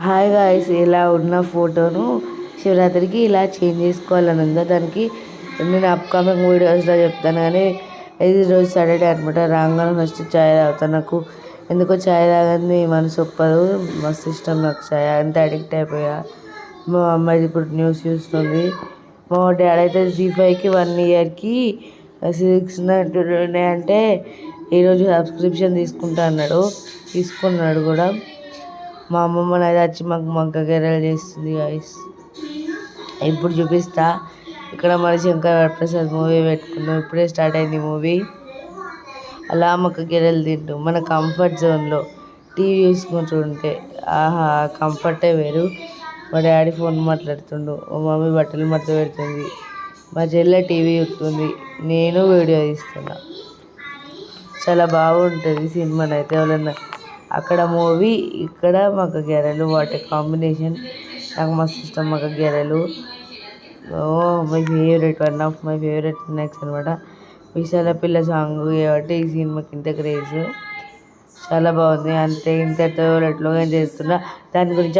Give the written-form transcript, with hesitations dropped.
Hi guys, ఇలా ఉన్న ఫోటోను శివరాత్రికి ఇలా చేంజ్ చేసుకోవాలని ఉందా. దానికి నేను అప్కమింగ్ వీడియోస్లో చెప్తాను. కానీ ఇది రోజు సాటర్డే అనమాట. రాగానే ఫస్ట్ చాయ్ తాగుతాను. నాకు ఎందుకో చాయ్ తాగని మనసు ఒప్పదు. మస్తు ఇష్టం నాకు చాయ్, అంత అడిక్ట్ అయిపోయా. మా అమ్మాయి ఇప్పుడు న్యూస్ చూస్తుంది. మా డాడీ అయితే జీ5కి 1 ఇయర్కి 6 అంటే ఈరోజు సబ్స్క్రిప్షన్ తీసుకుంటా అన్నాడు. తీసుకున్నాడు కూడా. మా అమ్మమ్మ అయితే వచ్చి మాకు మగ్గ గెర్రలు చేస్తుంది గాయస్. ఇప్పుడు చూపిస్తా. ఇక్కడ మన శంకర్ వరప్రసాద్ మూవీ పెట్టుకున్నాం. ఇప్పుడే స్టార్ట్ అయింది మూవీ. అలా మగ్గ గెర్రలు తింటూ మన కంఫర్ట్ జోన్లో టీవీ చూసుకుంటుంటే ఆహా, కంఫర్టే వేరు. మా డాడీ ఫోన్ మాట్లాడుతుండు, మా మమ్మీ బట్టలు మడత పెడుతుంది, మా చెల్లె టీవీ చూస్తుంది, నేను వీడియో తీస్తున్నా. చాలా బాగుంటుంది సినిమానైతే. ఎవరన్నా అక్కడ మూవీ, ఇక్కడ మగ్గ గెర్రలు, వాటి కాంబినేషన్ నాకు మస్తు ఇష్టం. మగ్గ గెర్రలు my favourite, one of my favourite snacks అనమాట. విశాల పిల్ల సాంగ్ కాబట్టి ఈ సినిమాకి ఇంత క్రేజ్. చాలా బాగుంది. అంతే, ఇంతతో ఎట్లా చేస్తున్నా దాని గురించి